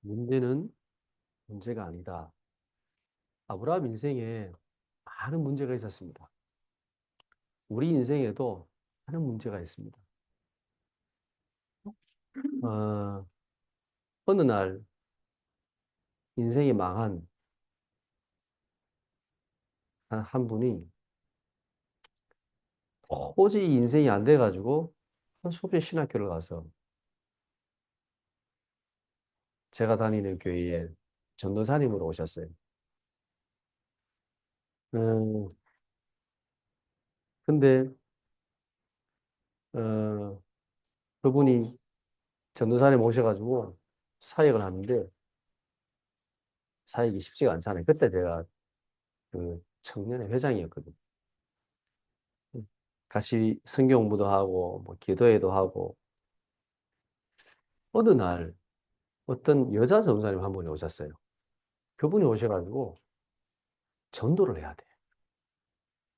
문제는 문제가 아니다. 아브라함 인생에 많은 문제가 있었습니다. 우리 인생에도 많은 문제가 있습니다. 어, 어느 날 인생이 망한 한 분이 도저히 인생이 안 돼가지고 한수없이 신학교를 가서 제가 다니는 교회에 전도사님으로 오셨어요. 음, 근데 어, 그분이 전도사님 오셔가지고 사역을 하는데 사역이 쉽지가 않잖아요. 그때 제가 그 청년의 회장이었거든요. 같이 성경 공부도 하고 뭐 기도회도 하고 어느 날 어떤 여자 전도사님 한 분이 오셨어요. 그분이 오셔가지고 전도를 해야 돼.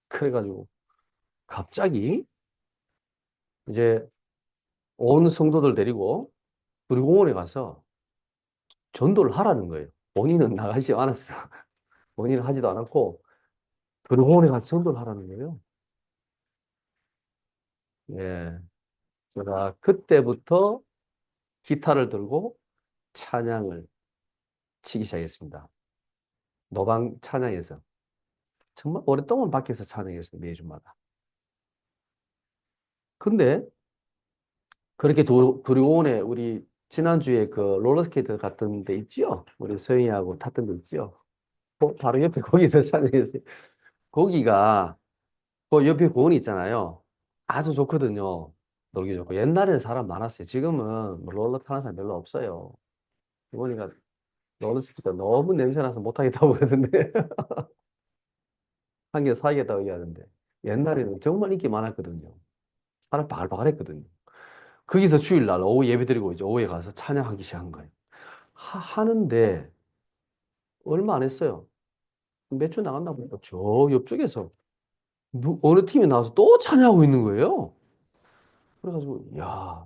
그래가지고 갑자기 이제 온 성도들 데리고 구리공원에 가서 전도를 하라는 거예요. 본인은 나가지 않았어. 본인은 하지도 않았고 구리공원에 가서 전도를 하라는 거예요. 예. 제가 그때부터 기타를 들고 찬양을 치기 시작했습니다. 노방 찬양에서. 정말 오랫동안 밖에서 찬양했어요. 매주마다. 근데 그렇게 도리공원에 우리 지난주에 그 롤러스케이트 갔던 데 있지요? 우리 소영이하고 탔던 데 있지요? 바로 옆에 거기서 촬영했어요. 거기가 그 옆에 공원이 있잖아요. 아주 좋거든요. 놀기 좋고. 옛날에는 사람 많았어요. 지금은 뭐 롤러 타는 사람 별로 없어요. 보니까 롤러스케이트 너무 냄새나서 못하겠다고 그러던데. 한 개 사겠다고 얘기하는데. 옛날에는 정말 인기 많았거든요. 사람 바글바글했거든요. 거기서 주일날 오후 예배 드리고 이제 오후에 가서 찬양하기 시작한 거예요. 하는데 얼마 안 했어요. 몇 주 나갔나 보니까 저 옆쪽에서 어느 팀이 나와서 또 찬양하고 있는 거예요. 그래가지고 야,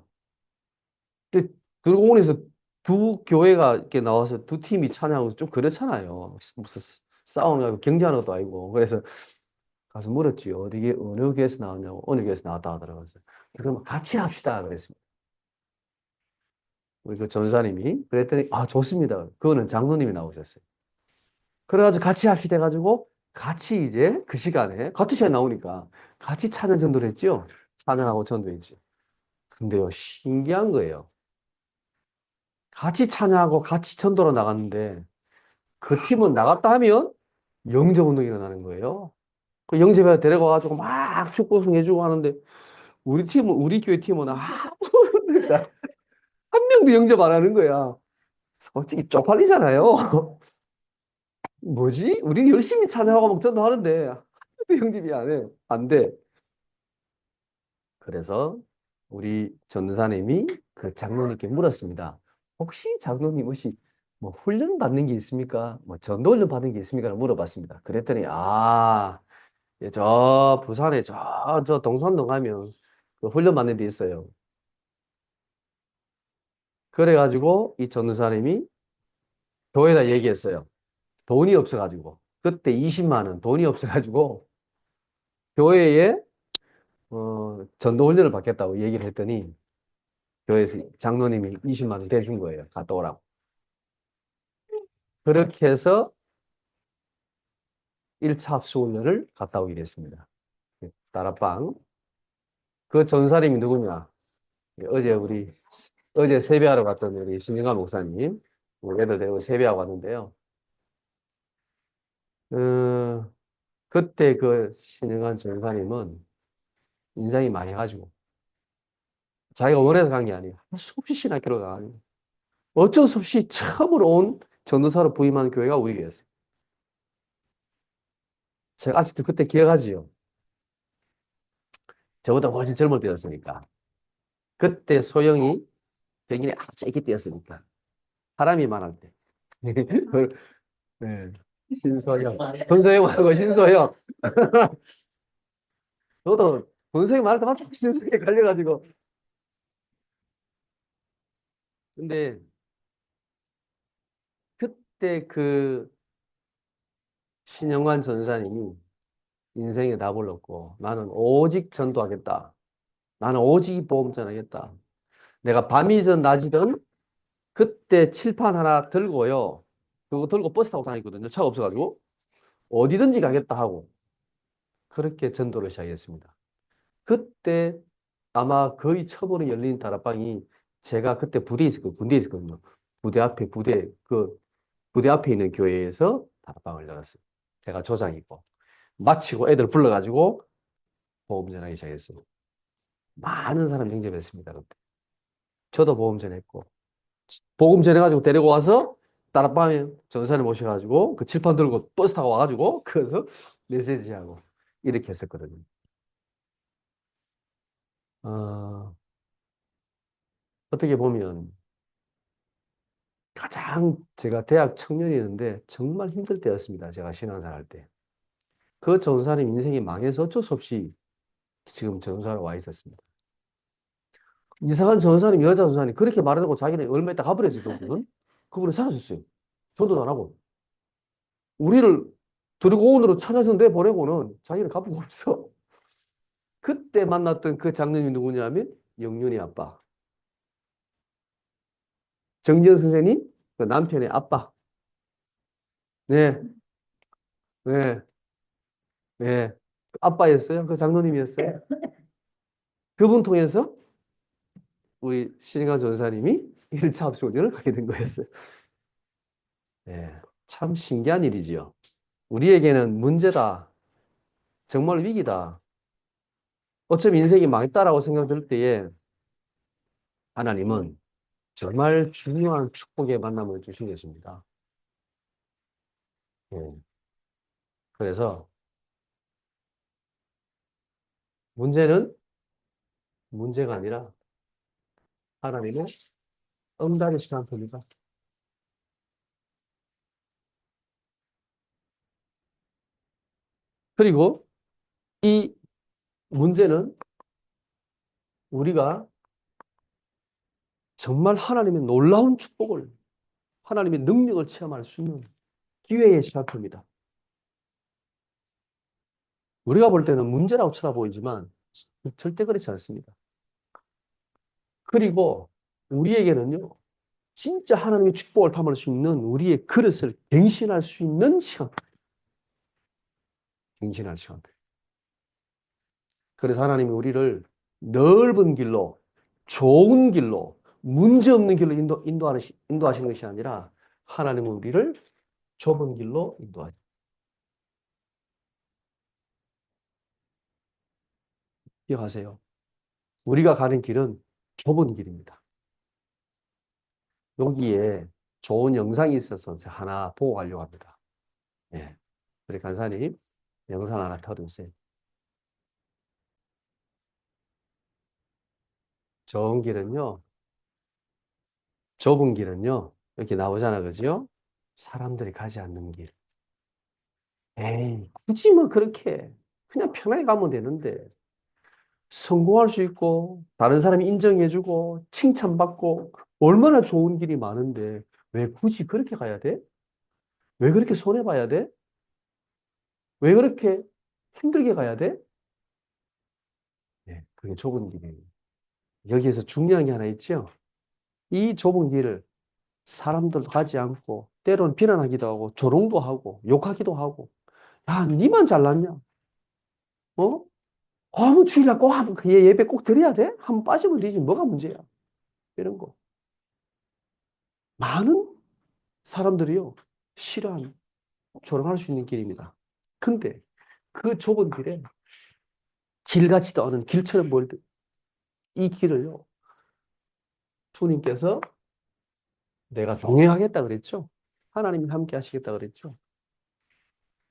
근데 들공원에서 두 교회가 이렇게 나와서 두 팀이 찬양하고 좀 그렇잖아요. 무슨 싸우는 경기하는 것도 아니고. 그래서 가서 물었지. 어디 어느 교회에서 나왔냐고. 어느 교회에서 나왔다 하더라고요. 그래서 그러면 같이 합시다 그랬습니다. 우리 그 전사님이 그랬더니 아 좋습니다. 그거는 장로님이 나오셨어요. 그래가지고 같이 합시다 해가지고 같이 이제 그 시간에 같은 시간에 나오니까 같이 찬양 전도를 했지요. 찬양하고 전도했지. 근데요 신기한 거예요. 같이 찬양하고 같이 전도로 나갔는데 그 팀은 나갔다 하면 영접 운동이 일어나는 거예요. 그 영접에 데려가가지고 막 축구승 해주고 하는데 우리 교회 팀은 아무도 한 명도 영접 안 하는 거야. 솔직히 쪽팔리잖아요. 뭐지? 우리 열심히 찬양하고 막 전도하는데 하나도 영접이 안 해. 안 돼. 그래서 우리 전도사님이 그 장로님께 물었습니다. 혹시 장로님 혹시 뭐 훈련 받는 게 있습니까? 뭐 전도 훈련 받는 게 있습니까? 물어봤습니다. 그랬더니 예, 저 부산에 저 동산동 가면 그 훈련 받는 데 있어요. 그래가지고 이 전도사님이 교회에다 얘기했어요. 돈이 없어가지고 그때 20만 원 돈이 없어가지고 교회에 전도 훈련을 받겠다고 얘기를 했더니 교회에서 장로님이 20만 원 대준 거예요. 갔다 오라고. 그렇게 해서 1차 합숙 훈련을 갔다 오게 됐습니다. 따라빵. 그 전사님이 누구냐? 어제 우리 어제 세배하러 갔던 우리 신영관 목사님, 우리 애들 데리고 세배하고 왔는데요. 어, 그때 그 신영관 전사님은 인상이 많이 가지고 자기가 원해서 간 게 아니에요. 수없이 신학교를 가가지고 어쩔 수 없이 처음으로 온 전도사로 부임한 교회가 우리 교회였어요. 제가 아직도 그때 기억하지요. 저보다 훨씬 젊을 때였으니까. 그때 소영이 백인이 아주 애기 때였으니까. 사람이 많을 때. 네. 신소영. 권소영 말고 신소영. 저도 권소영 말할 때마다 신소영에 갈려가지고. 근데, 그때 그 신영관 전사님이 인생에 답을 얻고 나는 오직 전도하겠다. 나는 오직 보험전 하겠다. 내가 밤이든 낮이든 그때 칠판 하나 들고요. 그거 들고 버스 타고 다니거든요. 차가 없어가지고. 어디든지 가겠다 하고 그렇게 전도를 시작했습니다. 그때 아마 거의 처음으로 열린 다락방이 제가 그때 군대에 있었거든요. 부대 앞에 있는 교회에서 다락방을 열었어요. 제가 조장이고. 마치고 애들 불러가지고 보험 전하기 시작했어요. 많은 사람 영접했습니다. 그때. 저도 보험 전했고. 보험 전해가지고 데리고 와서 다락방에 전사를 모셔가지고 그 칠판 들고 버스 타고 와가지고 그래서 메시지하고 이렇게 했었거든요. 어, 어떻게 보면 가장 제가 대학 청년이었는데 정말 힘들 때였습니다. 제가 신앙생활 할 때. 그 전사님 인생이 망해서 어쩔 수 없이 지금 전사로 와 있었습니다. 이상한 전사님, 여자 전사님 그렇게 말하고 자기는 얼마 있다 가버렸어요. 그분은 사라졌어요. 전도도 안 하고. 우리를 들고 오늘로 찾아서 내보내고는 자기는 갚고 없어. 그때 만났던 그 장로님이 누구냐면 영윤이 아빠. 정지현 선생님, 그 남편의 아빠. 네, 네, 네. 아빠였어요. 그 장로님이었어요. 그분 통해서 우리 신인관 전사님이 1차 합수훈련을 가게 된 거였어요. 네, 참 신기한 일이지요. 우리에게는 문제다. 정말 위기다. 어쩌면 인생이 망했다라고 생각될 때에 하나님은 정말 중요한 축복의 만남을 주신 것입니다. 예. 그래서 문제는 문제가 아니라 하나님의 응답의 시간표입니다. 그리고 이 문제는 우리가 정말 하나님의 놀라운 축복을, 하나님의 능력을 체험할 수 있는 기회의 시간표입니다. 우리가 볼 때는 문제라고 쳐다보이지만 절대 그렇지 않습니다. 그리고 우리에게는요, 진짜 하나님의 축복을 담을 수 있는 우리의 그릇을 갱신할 수 있는 시간, 갱신할 시간. 그래서 하나님이 우리를 넓은 길로, 좋은 길로, 문제없는 길로 인도하시는 것이 아니라 하나님은 우리를 좁은 길로 인도하죠. 기억하세요. 우리가 가는 길은 좁은 길입니다. 여기에 좋은 영상이 있어서 하나 보고 가려고 합니다. 예. 우리 간사님, 영상 하나 터주세요. 좋은 길은요, 좁은 길은요, 이렇게 나오잖아, 그죠? 사람들이 가지 않는 길. 에이, 굳이 뭐 그렇게 그냥 편하게 가면 되는데 성공할 수 있고 다른 사람이 인정해주고 칭찬받고 얼마나 좋은 길이 많은데 왜 굳이 그렇게 가야 돼? 왜 그렇게 손해봐야 돼? 왜 그렇게 힘들게 가야 돼? 네, 그게 좁은 길이에요. 여기에서 중요한 게 하나 있죠? 이 좁은 길을 사람들도 가지 않고 때론 비난하기도 하고 조롱도 하고 욕하기도 하고 야, 니만 잘났냐? 어? 뭐 주일날 예배 꼭 드려야 돼? 한번 빠지면 되지. 뭐가 문제야? 이런 거. 많은 사람들이요. 싫어하는, 조롱할 수 있는 길입니다. 근데 그 좁은 길에 길 같지도 않은 길처럼 보일 때 이 길을요. 주님께서 내가 동행하겠다 그랬죠. 하나님이 함께 하시겠다 그랬죠.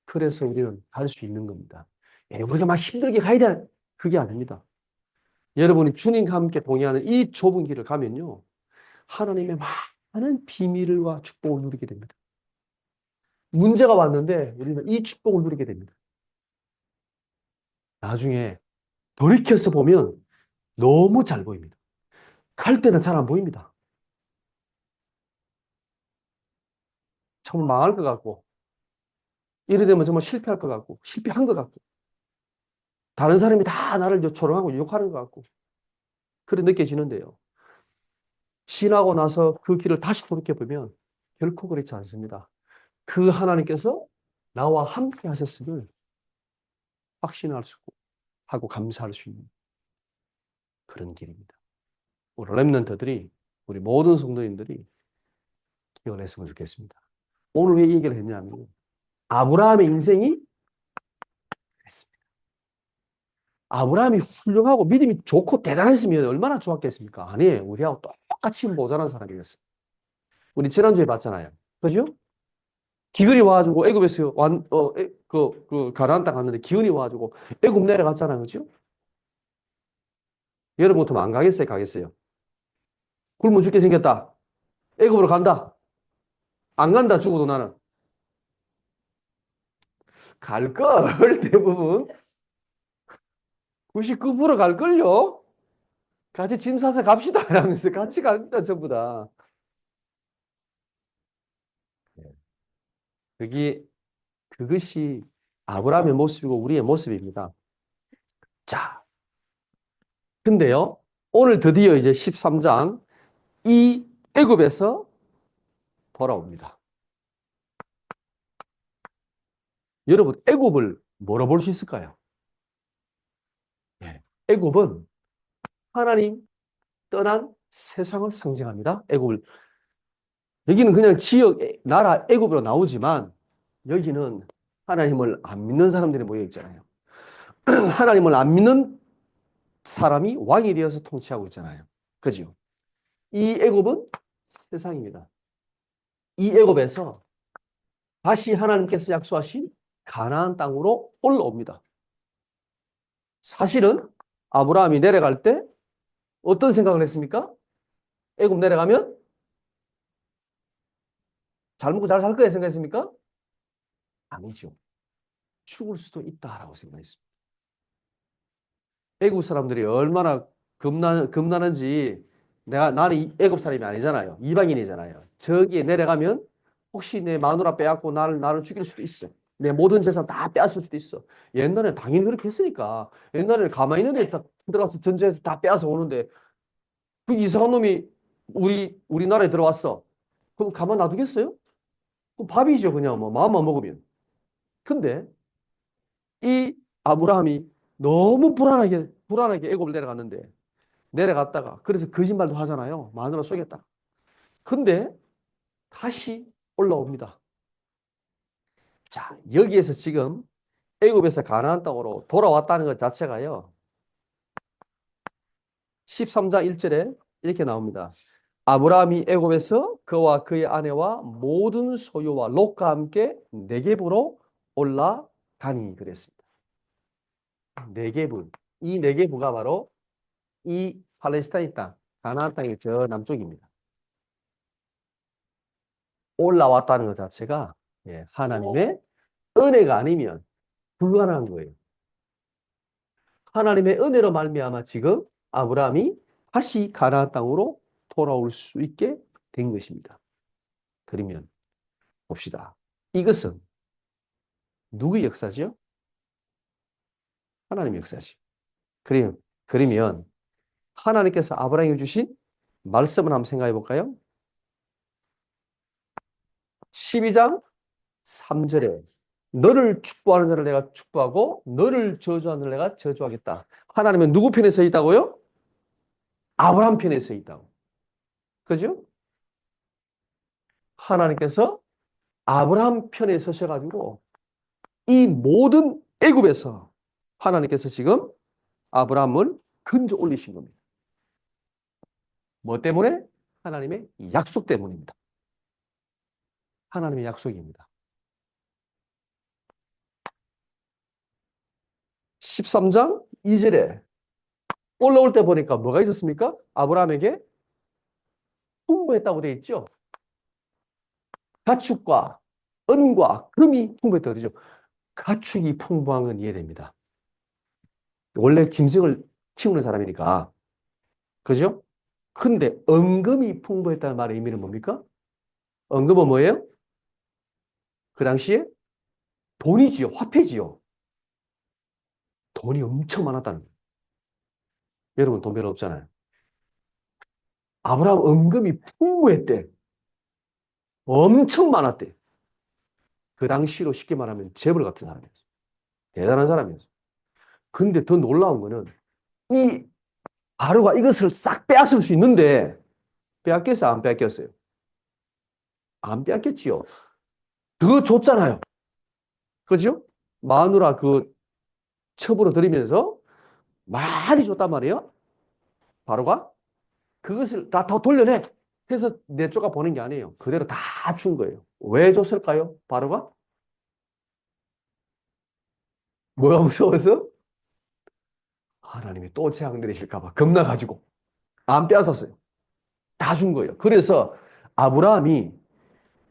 그래서 우리는 갈 수 있는 겁니다. 우리가 막 힘들게 가야 돼. 그게 아닙니다. 여러분이 주님과 함께 동행하는 이 좁은 길을 가면요. 하나님의 많은 비밀과 축복을 누리게 됩니다. 문제가 왔는데 우리는 이 축복을 누리게 됩니다. 나중에 돌이켜서 보면 너무 잘 보입니다. 갈 때는 잘 안 보입니다. 정말 망할 것 같고, 이래 되면 정말 실패할 것 같고, 실패한 것 같고, 다른 사람이 다 나를 조롱하고 욕하는 것 같고, 그래 느껴지는데요. 지나고 나서 그 길을 다시 돌이켜보면 결코 그렇지 않습니다. 그 하나님께서 나와 함께 하셨음을 확신할 수 하고 감사할 수 있는 그런 길입니다. 우리 렘넌트들이, 우리 모든 성도님들이 기원했으면 좋겠습니다. 오늘 왜 이 얘기를 했냐면, 아브라함의 인생이 그랬습니다. 아브라함이 훌륭하고 믿음이 좋고 대단했으면 얼마나 좋았겠습니까? 아니에요. 우리하고 똑같이 모자란 사람이었어요. 우리 지난주에 봤잖아요. 그죠? 기근이 와가지고 애굽에서 가나안 땅 갔는데 기근이 와가지고 애굽 내려갔잖아요. 그죠? 여러분 같으면 안 가겠어요? 가겠어요? 굶어 죽게 생겼다. 애굽으로 간다. 안 간다. 죽어도 나는. 갈 걸. 대부분. 99% 갈걸요? 같이 짐 싸서 갑시다. 하면서 같이 갑니다. 전부 다. 그게, 그것이 아브라함의 모습이고 우리의 모습입니다. 자, 근데요. 오늘 드디어 이제 13장 이 애굽에서 돌아옵니다. 여러분, 애굽을 뭐로 볼 수 있을까요? 예. 애굽은 하나님 떠난 세상을 상징합니다. 애굽을 여기는 그냥 지역 나라 애굽으로 나오지만 여기는 하나님을 안 믿는 사람들이 모여 있잖아요. 하나님을 안 믿는 사람이 왕이 되어서 통치하고 있잖아요. 그죠? 이 애굽은 세상입니다. 이 애굽에서 다시 하나님께서 약속하신 가나안 땅으로 올라옵니다. 사실은 아브라함이 내려갈 때 어떤 생각을 했습니까? 애굽 내려가면 잘 먹고 잘 살 거야 생각했습니까? 아니죠. 죽을 수도 있다라고 생각했습니다. 애국 사람들이 얼마나 겁나는지 나는 애국 사람이 아니잖아요. 이방인이잖아요. 저기에 내려가면 혹시 내 마누라 빼앗고 나를 죽일 수도 있어. 내 모든 재산 다 빼앗을 수도 있어. 옛날에 당연히 그렇게 했으니까. 옛날에 가만히 있는 데 들어가서 전쟁에서 다 빼앗아 오는데 그 이상한 놈이 우리나라에 들어왔어. 그럼 가만 놔두겠어요? 그럼 밥이죠. 그냥 뭐 마음만 먹으면. 근데 이 아브라함이 너무 불안하게 애굽을 내려갔는데 내려갔다가 그래서 거짓말도 하잖아요. 마누라 쏘겠다. 근데 다시 올라옵니다. 자, 여기에서 지금 애굽에서 가나안 땅으로 돌아왔다는 것 자체가요. 13장 1절에 이렇게 나옵니다. 아브라함이 애굽에서 그와 그의 아내와 모든 소유와 롯과 함께 네겝으로 올라가니 그랬습니다. 네겝은 이 네겝가 바로 이 팔레스타인 땅, 가나안 땅의 저 남쪽입니다. 올라왔다는 것 자체가 하나님의 은혜가 아니면 불가능한 거예요. 하나님의 은혜로 말미암아 지금 아브라함이 다시 가나안 땅으로 돌아올 수 있게 된 것입니다. 그러면 봅시다. 이것은 누구의 역사죠? 하나님의 역사죠. 그러면 하나님께서 아브라함에게 주신 말씀을 한번 생각해 볼까요? 12장 3절에 너를 축복하는 자를 내가 축복하고 너를 저주하는 자를 내가 저주하겠다. 하나님은 누구 편에 서 있다고요? 아브라함 편에 서 있다고. 그죠? 하나님께서 아브라함 편에 서셔가지고 이 모든 애굽에서 하나님께서 지금 아브라함을 건져 올리신 겁니다. 뭐 때문에? 하나님의 약속 때문입니다. 하나님의 약속입니다. 13장 2절에 올라올 때 보니까 뭐가 있었습니까? 아브라함에게 풍부했다고 되어 있죠. 가축과 은과 금이 풍부했다고 되죠. 가축이 풍부한 건 이해됩니다. 원래 짐승을 키우는 사람이니까. 그죠? 근데 은금이 풍부했다는 말의 의미는 뭡니까? 은금은 뭐예요? 그 당시에 돈이지요. 화폐지요. 돈이 엄청 많았다는 거예요. 여러분 돈 별로 없잖아요. 아브라함 은금이 풍부했대. 엄청 많았대. 그 당시로 쉽게 말하면 재벌 같은 사람이었어. 대단한 사람이었어. 근데 더 놀라운 거는 이 바로가 이것을 싹 빼앗을 수 있는데 빼앗겼어요? 안 빼앗겼어요? 안 빼앗겼지요. 더 줬잖아요. 그죠? 마누라 그 첩으로 들이면서 많이 줬단 말이에요. 바로가 그것을 다 돌려내. 해서 내쫓아 보낸 게 아니에요. 그대로 다 준 거예요. 왜 줬을까요? 바로가? 뭐가 무서워서? 하나님이 또 재앙 내리실까 봐 겁나가지고 안 빼앗았어요. 다 준 거예요. 그래서 아브라함이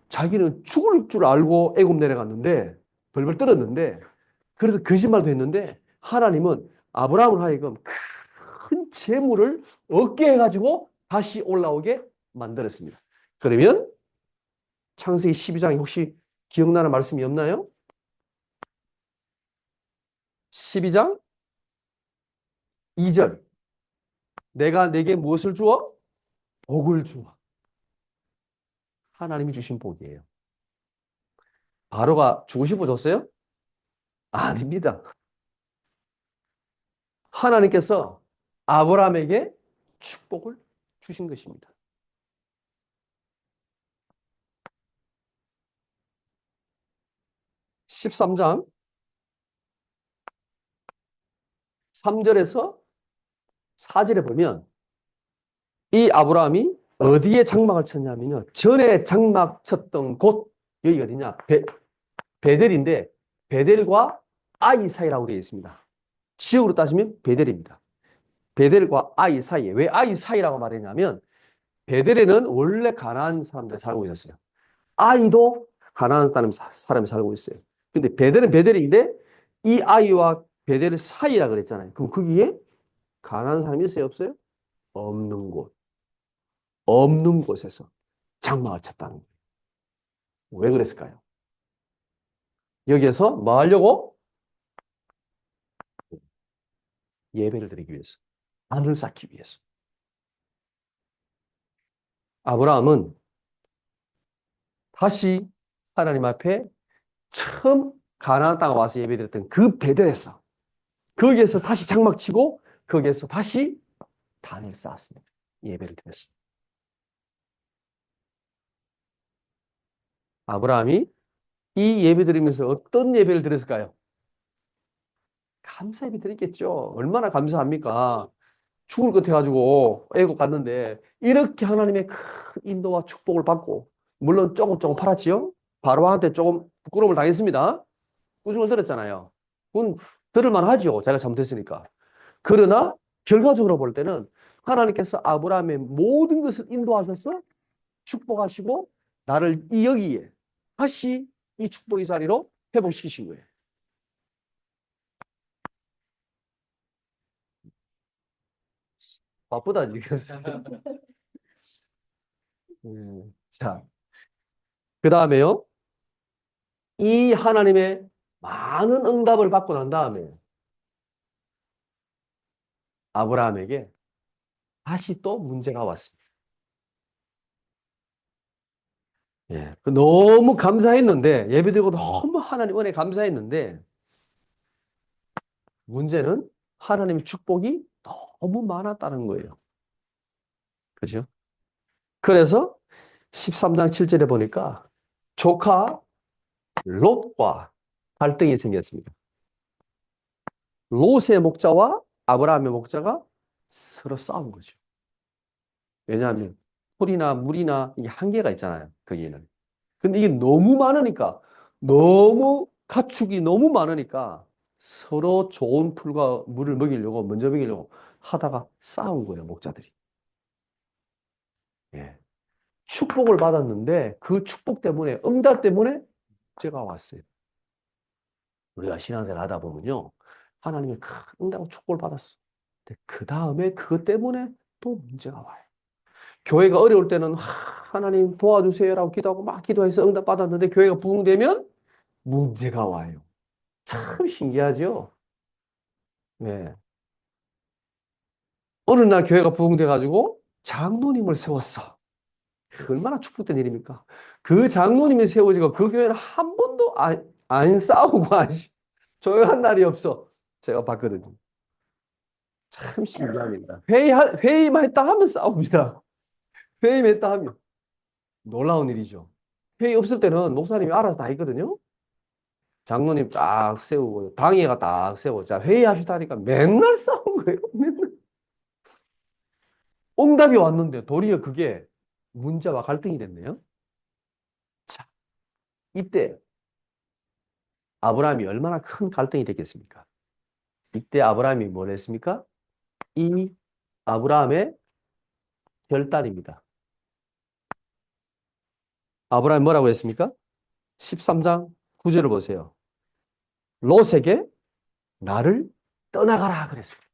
자기는 죽을 줄 알고 애굽 내려갔는데 벌벌 떨었는데 그래서 거짓말도 했는데 하나님은 아브라함을 하여금 큰 재물을 얻게 해가지고 다시 올라오게 만들었습니다. 그러면 창세기 12장에 혹시 기억나는 말씀이 없나요? 12장 2절. 내가 내게 무엇을 주어? 복을 주어. 하나님이 주신 복이에요. 바로가 주고 싶어 줬어요? 아닙니다. 하나님께서 아브라함에게 축복을 주신 것입니다. 13장 3절에서 4절에 보면 이 아브라함이 어디에 장막을 쳤냐면요. 전에 장막 쳤던 곳, 여기가 어디냐? 베델인데 베델과 아이 사이라고 되어 있습니다. 지역으로 따지면 베델입니다. 베델과 아이 사이에. 왜 아이 사이라고 말했냐면 베델에는 원래 가나안 사람들이 살고 있었어요. 아이도 가나안 사람이 살고 있어요. 근데 베델은 베델인데 이 아이와 베델의 사이라 그랬잖아요. 그럼 거기에 가나안 사람이 있어요, 없어요? 없는 곳. 없는 곳에서 장막을 쳤다는 거예요. 왜 그랬을까요? 여기에서 뭐 하려고? 예배를 드리기 위해서. 안을 쌓기 위해서. 아브라함은 다시 하나님 앞에 처음 가나안 땅에 와서 예배드렸던 그 베델에서 거기에서 다시 장막 치고 거기에서 다시 단을 쌓았습니다. 예배를 드렸습니다. 아브라함이 이 예배 드리면서 어떤 예배를 드렸을까요? 감사 예배 드렸겠죠. 얼마나 감사합니까? 죽을 것 같아가지고 애국 갔는데 이렇게 하나님의 큰 인도와 축복을 받고 물론 조금 팔았지요. 바로한테 조금 부끄러움을 당했습니다. 꾸중을 들었잖아요. 그건 들을만 하죠. 자기가 잘못했으니까. 그러나 결과적으로 볼 때는 하나님께서 아브라함의 모든 것을 인도하셔서 축복하시고 나를 이 여기에 다시 이 축복의 자리로 회복시키신 거예요. 바쁘다 지금. 자, 그 다음에요. 이 하나님의 많은 응답을 받고 난 다음에 아브라함에게 다시 또 문제가 왔습니다. 예, 너무 감사했는데 예배드리고 너무 하나님 은혜 감사했는데 문제는 하나님의 축복이 너무 많았다는 거예요. 그죠? 그래서 13장 7절에 보니까 조카 롯과 갈등이 생겼습니다. 롯의 목자와 아브라함의 목자가 서로 싸운 거죠. 왜냐하면 풀이나 물이나 이게 한계가 있잖아요. 거기에는. 근데 이게 너무 많으니까 너무 가축이 너무 많으니까 서로 좋은 풀과 물을 먹이려고 먼저 먹이려고 하다가 싸운 거예요. 목자들이. 예. 축복을 받았는데 그 축복 때문에 응답 때문에 문제가 왔어요. 우리가 신앙생활 하다 보면요. 하나님의 큰 응답과 축복을 받았어. 근데 그 다음에 그것 때문에 또 문제가 와요. 교회가 어려울 때는 하나님 도와주세요라고 기도하고 막 기도해서 응답 받았는데 교회가 부흥되면 문제가 와요. 참 신기하죠? 네. 어느 날 교회가 부흥돼가지고 장로님을 세웠어. 얼마나 축복된 일입니까? 그 장로님이 세워지고 그 교회는 한 번도 안 싸우고 조용한 날이 없어. 제가 봤거든요. 참 신기합니다. 회의만 했다 하면 싸웁니다. 회의만 했다 하면. 놀라운 일이죠. 회의 없을 때는 목사님이 알아서 다 했거든요. 장로님 딱 세우고, 당회가 딱 세우고, 자, 회의합시다 하니까 맨날 싸운 거예요. 맨날. 응답이 왔는데 도리어 그게 문제와 갈등이 됐네요. 자, 이때 아브라함이 얼마나 큰 갈등이 됐겠습니까? 이때 아브라함이 뭘 했습니까? 이 아브라함의 결단입니다. 아브라함이 뭐라고 했습니까? 13장 9절을 보세요. 롯에게 나를 떠나가라 그랬습니다.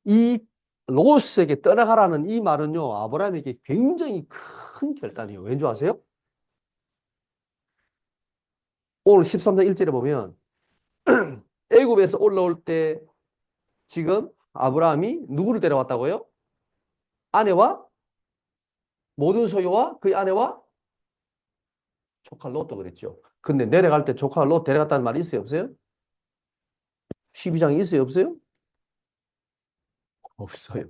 이 롯에게 떠나가라는 이 말은요, 아브라함에게 굉장히 큰 결단이에요. 왠지 아세요? 오늘 13장 1절에 보면 애굽에서 올라올 때 지금 아브라함이 누구를 데려왔다고요? 아내와 모든 소유와 그의 아내와 조카 롯도 그랬죠. 근데 내려갈 때 조카 롯 데려갔다는 말이 있어요, 없어요? 12장에 있어요, 없어요? 없어요.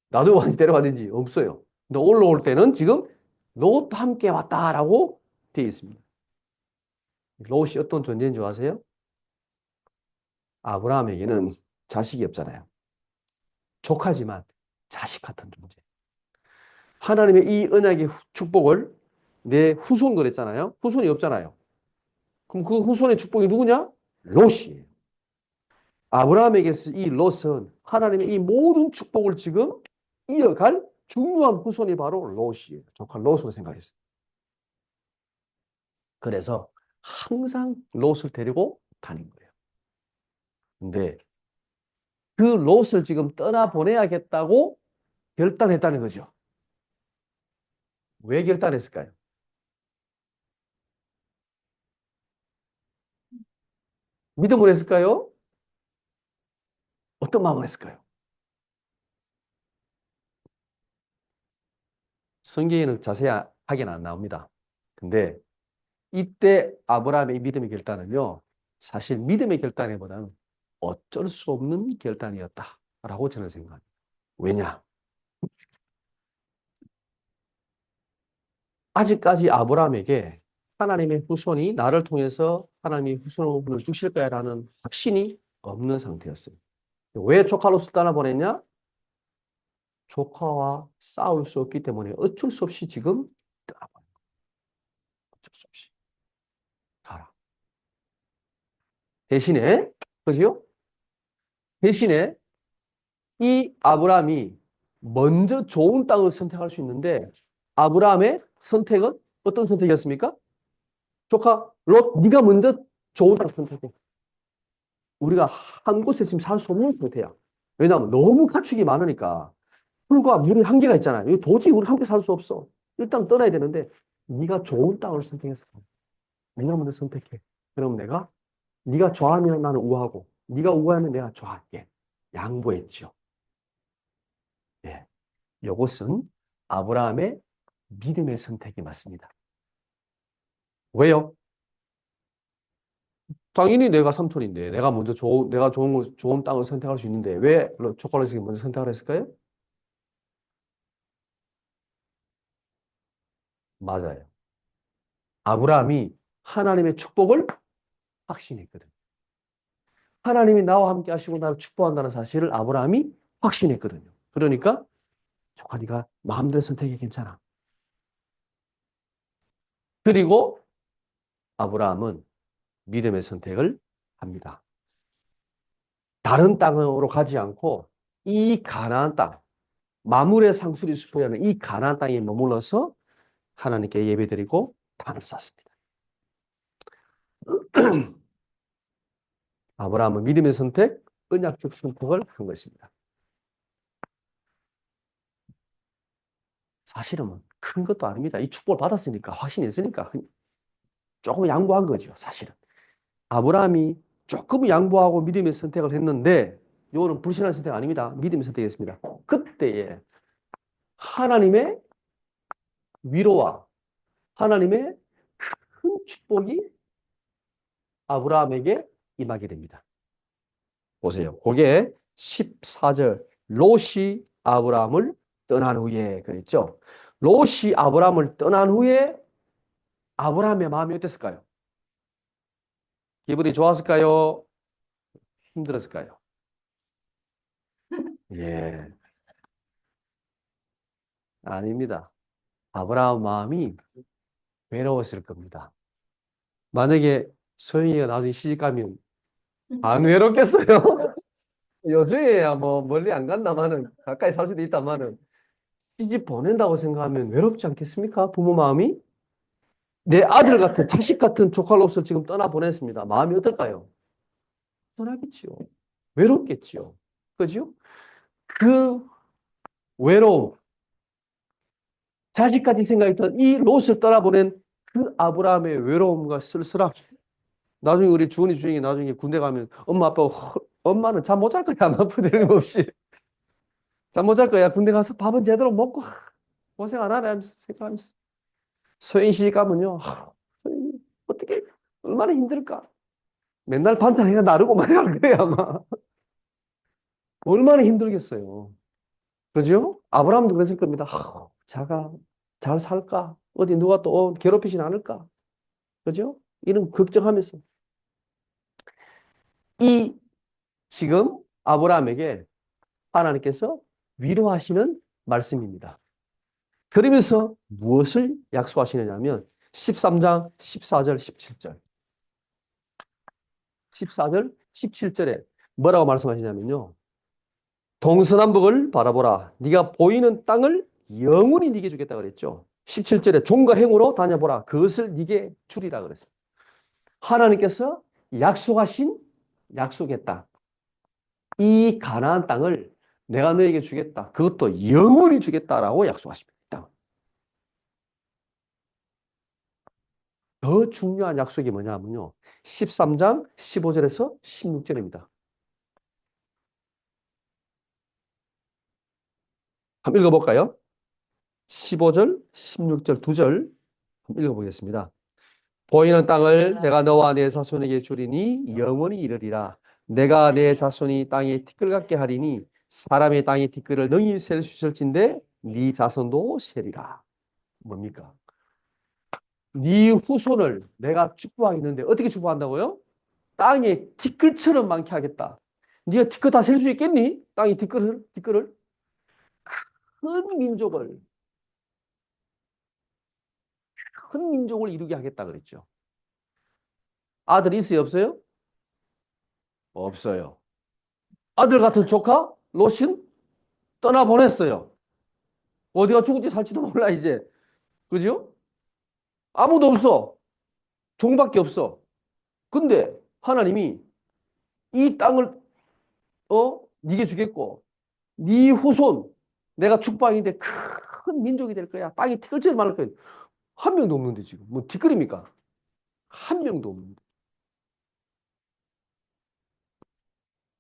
나도 많이 데려가든지 없어요. 근데 올라올 때는 지금 롯 함께 왔다라고 되어 있습니다. 롯이 어떤 존재인 줄 아세요? 아브라함에게는 자식이 없잖아요. 조카지만 자식 같은 존재. 하나님의 이 언약의 축복을 내 후손 그랬잖아요. 후손이 없잖아요. 그럼 그 후손의 축복이 누구냐? 롯이에요. 아브라함에게서 이 롯은 하나님의 이 모든 축복을 지금 이어갈 중요한 후손이 바로 롯이에요. 조카 롯으로 생각했어요. 그래서 항상 롯을 데리고 다닌 거예요. 근데 그 롯을 지금 떠나보내야겠다고 결단했다는 거죠. 왜 결단했을까요? 믿음으로 했을까요? 어떤 마음으로 했을까요? 성경에는 자세하게는 안 나옵니다. 근데 이때 아브라함의 믿음의 결단은요, 사실 믿음의 결단보다는 어쩔 수 없는 결단이었다라고 저는 생각합니다. 왜냐? 아직까지 아브라함에게 하나님의 후손이 나를 통해서 하나님의 후손을 주실 거야라는 확신이 없는 상태였어요. 왜 조카로 떠나보냈냐? 조카와 싸울 수 없기 때문에 어쩔 수 없이 지금 떠나보낸 거예요. 어쩔 수 없이. 가라. 대신에, 그죠? 대신에 이 아브라함이 먼저 좋은 땅을 선택할 수 있는데 아브라함의 선택은 어떤 선택이었습니까? 조카 롯, 네가 먼저 좋은 땅을 선택해. 우리가 한 곳에 지금 살 수 없는 상태야. 왜냐하면 너무 가축이 많으니까 풀과 물이 한계가 있잖아요. 이거 도저히 우리 함께 살 수 없어. 일단 떠나야 되는데 네가 좋은 땅을 선택해서 네가 먼저 선택해. 그럼 네가 좋아하면 나는 우하고 네가 우하면 내가 좋아할게. 양보했죠. 예. 이것은 아브라함의 믿음의 선택이 맞습니다. 왜요? 당연히 내가 삼촌인데, 내가 먼저 내가 좋은 땅을 선택할 수 있는데, 왜 초콜릿을 먼저 선택을 했을까요? 맞아요. 아브라함이 하나님의 축복을 확신했거든. 하나님이 나와 함께 하시고 나를 축복한다는 사실을 아브라함이 확신했거든요. 그러니까, 조카 네가 마음대로 선택해 괜찮아. 그리고 아브라함은 믿음의 선택을 합니다. 다른 땅으로 가지 않고 이 가나안 땅, 마물의 상수리 숲이라는 이 가나안 땅에 머물러서 하나님께 예배드리고 단을 쌓습니다. 아브라함은 믿음의 선택, 언약적 선택을 한 것입니다. 사실은 큰 것도 아닙니다. 이 축복을 받았으니까, 확신이 있으니까. 조금 양보한 거죠, 사실은. 아브라함이 조금 양보하고 믿음의 선택을 했는데, 이거는 불신한 선택 아닙니다. 믿음의 선택이었습니다. 그때에 하나님의 위로와 하나님의 큰 축복이 아브라함에게 임하게 됩니다. 보세요. 그게 14절. 롯이 아브라함을 떠난 후에 그랬죠. 롯이 아브라함을 떠난 후에 아브라함의 마음이 어땠을까요? 기분이 좋았을까요? 힘들었을까요? 예, 아닙니다. 아브라함 마음이 외로웠을 겁니다. 만약에 소영이가 나중에 시집가면 안 외롭겠어요? 요즘에야 뭐 멀리 안 간다마는 가까이 살 수도 있다마는 시집 보낸다고 생각하면 외롭지 않겠습니까? 부모 마음이? 내 아들 같은 자식 같은 조카로서 지금 떠나보냈습니다. 마음이 어떨까요? 떠나겠지요. 외롭겠지요. 그죠? 그 외로움, 자식까지 생각했던 이 롯을 떠나보낸 그 아브라함의 외로움과 쓸쓸함. 나중에 우리 주은이 주인이 나중에 군대 가면 엄마 아빠 엄마는 잠 못 잘 거야. 아무 부대림 없이 잠 못 잘 거야. 군대 가서 밥은 제대로 먹고 고생 안 하네 하면서 생각하면서 소영 시집 가면요. 소영이 어떻게 얼마나 힘들까? 맨날 반찬 해가 나르고 말이야 그래 아마 얼마나 힘들겠어요. 그죠? 아브라함도 그랬을 겁니다. 자가 잘 살까? 어디 누가 또 괴롭히진 않을까? 그죠? 이런 걱정하면서 이 지금 아브라함에게 하나님께서 위로하시는 말씀입니다. 그러면서 무엇을 약속하시느냐면 13장 14절 17절 14절 17절에 뭐라고 말씀하시냐면요. 동서남북을 바라보라. 네가 보이는 땅을 영원히 네게 주겠다 그랬죠. 17절에 종과 행으로 다녀보라. 그것을 네게 주리라 그랬어요. 하나님께서 약속하신 약속의 땅. 이 가나안 땅을 내가 너에게 주겠다. 그것도 영원히 주겠다라고 약속하십니다. 더 중요한 약속이 뭐냐면요. 13장 15절에서 16절입니다. 한번 읽어볼까요? 15절, 16절 두 절 읽어보겠습니다. 보이는 땅을 내가 너와 내 자손에게 주리니 영원히 이르리라. 내가 내 자손이 땅에 티끌 같게 하리니 사람의 땅에 티끌을 능히 셀 수 있을진데 네 자손도 세리라. 뭡니까? 네 후손을 내가 축복하겠는데 어떻게 축복한다고요? 땅에 티끌처럼 많게 하겠다. 네가 티끌 다 셀 수 있겠니? 땅에 티끌을 큰 민족을 큰 민족을 이루게 하겠다 그랬죠. 아들이 있어요, 없어요? 없어요. 아들 같은 조카 롯은 떠나보냈어요. 어디가 죽을지 살지도 몰라 이제. 그죠? 아무도 없어. 종밖에 없어. 근데 하나님이 이 땅을 네게 주겠고 네 후손 내가 축복인데 큰 민족이 될 거야. 땅이 티끌처럼 많을 거야. 한 명도 없는데 지금 뭐 티끌입니까? 한 명도 없는데.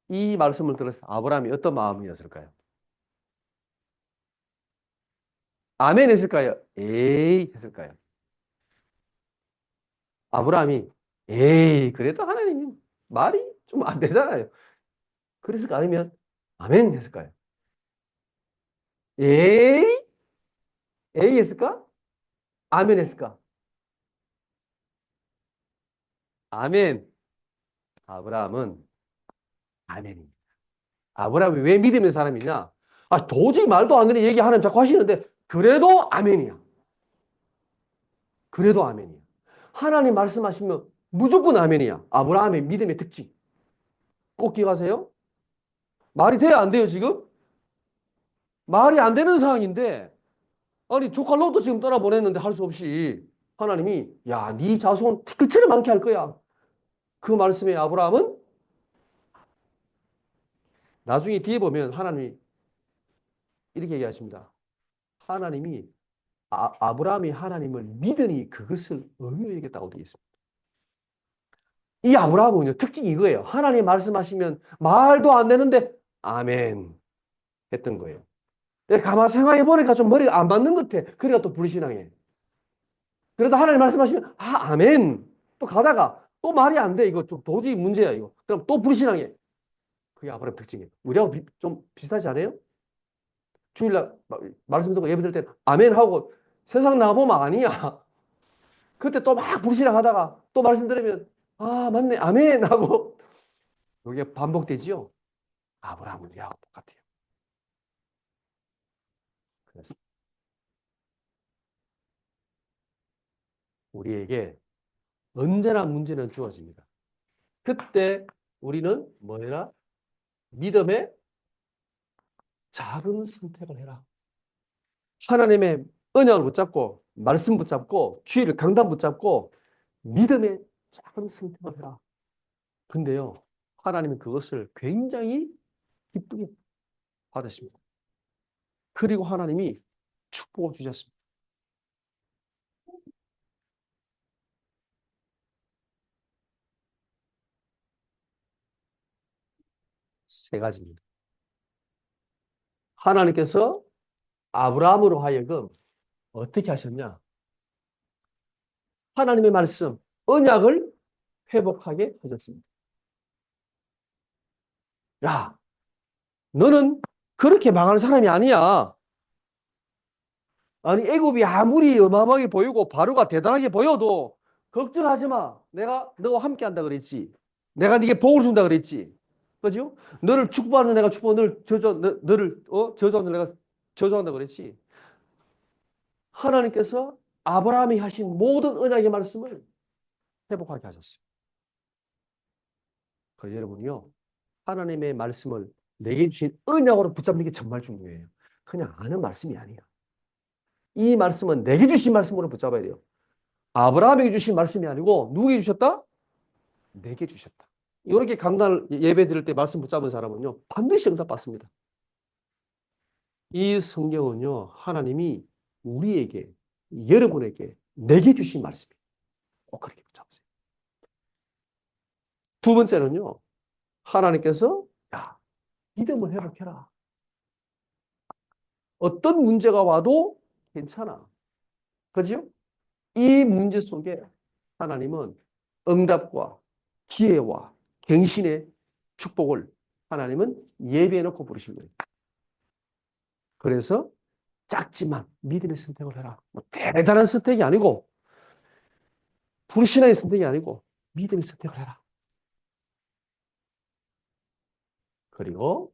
이 말씀을 들어서 아브라함이 어떤 마음이었을까요? 아멘 했을까요? 에이 했을까요? 아브라함이 에이 그래도 하나님이 말이 좀 안 되잖아요. 그랬을까 아니면 아멘 했을까요? 에이 에이 했을까? 아멘 했을까? 아멘. 아브라함은 아멘입니다. 아브라함이 왜 믿음의 사람이냐? 아 도저히 말도 안 되는 얘기 하나님 자꾸 하시는데 그래도 아멘이야. 그래도 아멘이야. 하나님 말씀하시면 무조건 아멘이야. 아브라함의 믿음의 특징. 꼭 기억하세요. 말이 돼야 안 돼요, 지금? 말이 안 되는 상황인데, 아니, 조카 롯도 지금 떠나보냈는데 할 수 없이 하나님이, 야, 네 자손 티끌처럼 많게 할 거야. 그 말씀에 아브라함은 나중에 뒤에 보면 하나님이 이렇게 얘기하십니다. 하나님이, 아브라함이 하나님을 믿으니 그것을 의로 여겼다고 되어 있습니다. 이 아브라함은요, 특징이 이거예요. 하나님 말씀하시면 말도 안 되는데, 아멘. 했던 거예요. 가만 생각해 보니까 좀 머리가 안 맞는 것 같아. 그러니까 또 불신앙해. 그러다 하나님 말씀하시면, 아, 아멘. 또 가다가 또 말이 안 돼. 이거 좀 도저히 문제야, 이거. 그럼 또 불신앙해. 그게 아브라함 특징이에요. 우리하고 좀 비슷하지 않아요? 주일날 말씀 듣고 예배 드릴 때 아멘 하고 세상 나가보면 아니야. 그때 또 막 불신앙 하다가 또 말씀 들으면 아, 맞네. 아멘 하고 이게 반복되지요. 아브라함은 우리하고 똑같아요. 그래서 우리에게 언제나 문제는 주어집니다. 그때 우리는 뭐해라? 믿음의 작은 선택을 해라. 하나님의 언약을 붙잡고 말씀 붙잡고 주의를 강단 붙잡고 믿음의 작은 선택을 해라. 근데요, 하나님은 그것을 굉장히 기쁘게 받으십니다. 그리고 하나님이 축복을 주셨습니다. 세 가지입니다. 하나님께서 아브라함으로 하여금 어떻게 하셨냐? 하나님의 말씀, 언약을 회복하게 하셨습니다. 야, 너는 그렇게 망할 사람이 아니야. 아니, 애굽이 아무리 어마어마하게 보이고 바로가 대단하게 보여도 걱정하지 마. 내가 너와 함께 한다 그랬지. 내가 네게 복을 준다 그랬지. 그죠? 너를 축복하는 내가 축복, 너를 너를 저주하는 내가 저주한다 그랬지. 하나님께서 아브라함이 하신 모든 언약의 말씀을 회복하게 하셨어요. 그래서 여러분이요, 하나님의 말씀을 내게 주신 언약으로 붙잡는 게 정말 중요해요. 그냥 아는 말씀이 아니야. 이 말씀은 내게 주신 말씀으로 붙잡아야 돼요. 아브라함에게 주신 말씀이 아니고 누구에게 주셨다? 내게 주셨다. 이렇게 강단 예배 드릴 때 말씀 붙잡은 사람은요, 반드시 응답받습니다. 이 성경은요, 하나님이 우리에게, 여러분에게, 내게 주신 말씀이에요. 꼭 그렇게 붙잡으세요. 두 번째는요, 하나님께서, 야, 믿음을 회복해라. 어떤 문제가 와도 괜찮아. 그죠? 이 문제 속에 하나님은 응답과 기회와 갱신의 축복을 하나님은 예비해 놓고 부르신 거예요. 그래서 작지만 믿음의 선택을 해라. 뭐 대단한 선택이 아니고 불신앙의 선택이 아니고 믿음의 선택을 해라. 그리고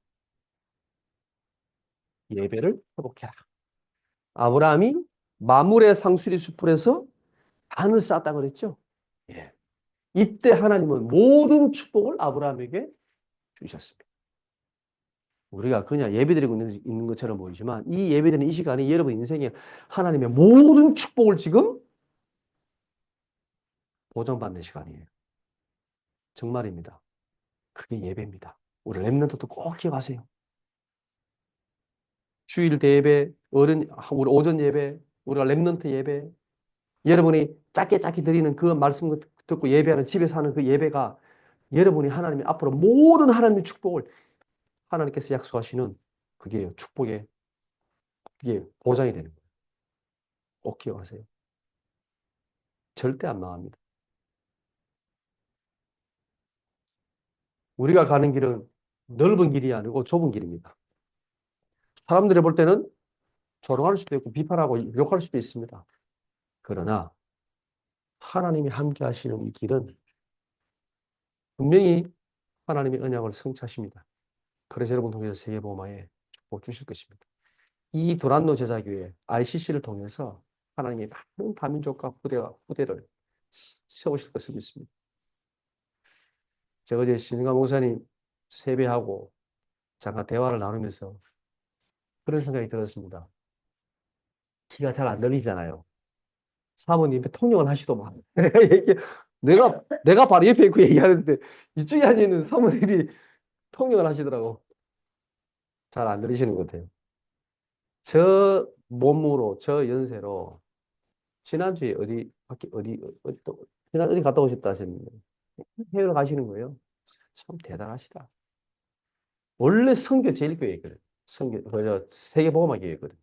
예배를 회복해라. 아브라함이 마물의 상수리 숲에서 단을 쌓았다 그랬죠. 예. 이때 하나님은 모든 축복을 아브라함에게 주셨습니다. 우리가 그냥 예배드리고 있는 것처럼 보이지만 이 예배드리는 이 시간이 여러분 인생에 하나님의 모든 축복을 지금 보장받는 시간이에요. 정말입니다. 그게 예배입니다. 우리 랩런트도 꼭 기억하세요. 주일 대예배, 우리 오전 예배, 우리가 랩런트 예배, 여러분이 짧게 짧게 드리는 그 말씀 듣고 예배하는 집에서 하는 그 예배가 여러분이 하나님의 앞으로 모든 하나님의 축복을 하나님께서 약속하시는 그게 축복의 그게 보장이 되는 거예요. 꼭 기억하세요. 절대 안 망합니다. 우리가 가는 길은 넓은 길이 아니고 좁은 길입니다. 사람들이 볼 때는 조롱할 수도 있고 비판하고 욕할 수도 있습니다. 그러나 하나님이 함께 하시는 이 길은 분명히 하나님의 언약을 성취하십니다. 그래서 여러분 통해서 세계복음화에 축복 주실 것입니다. 이 도란노 제자교회 ICC를 통해서 하나님이 많은 다민족과 후대를 세우실 것을 믿습니다. 제가 어제 신인가 목사님 세배하고 잠깐 대화를 나누면서 그런 생각이 들었습니다. 키가 잘 안 들리잖아요. 사모님 통역을 하시더만. 내가 바로 옆에 있고 얘기하는데 이쪽에 앉아있는 사모님이 통역을 하시더라고. 잘 안 들리시는 것 같아요. 저 몸으로, 저 연세로 지난주에 어디 또 지난 어디 갔다 오셨다 하셨는데 해외로 가시는 거예요. 참 대단하시다. 원래 선교 제일교회거든. 세계복음화 교회거든.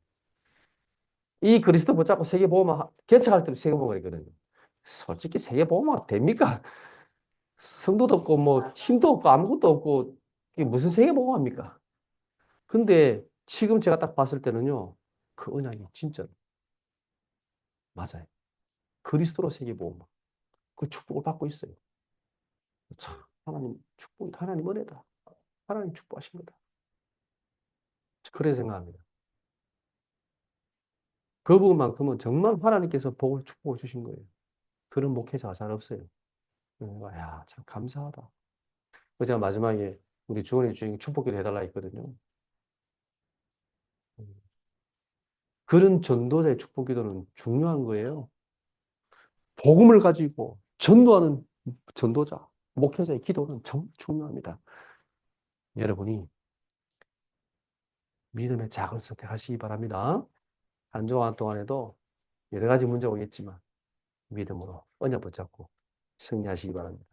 이 그리스도 붙잡고 세계복음화 개척할 때도 세계복음화 했거든요. 솔직히 세계복음화 됩니까? 성도도 없고 뭐 힘도 없고 아무것도 없고 이게 무슨 세계복음화입니까? 근데 지금 제가 딱 봤을 때는요. 그 언약이 진짜 맞아요. 그리스도로 세계복음화. 그 축복을 받고 있어요. 참 하나님 축복, 하나님 은혜다. 하나님 축복하신 거다. 그래 생각합니다. 그 부분만큼은 정말 하나님께서 복을 축복을 주신 거예요. 그런 목회자가 잘 없어요. 야, 참 감사하다. 그 제가 마지막에 우리 주원이 주인 축복기도 해달라 했거든요. 음, 그런 전도자의 축복기도는 중요한 거예요. 복음을 가지고 전도하는 전도자, 목회자의 기도는 정말 중요합니다. 여러분이 믿음의 작은 선택하시기 바랍니다. 한 주간 동안에도 여러 가지 문제 오겠지만 믿음으로 언약 붙잡고 승리하시기 바랍니다.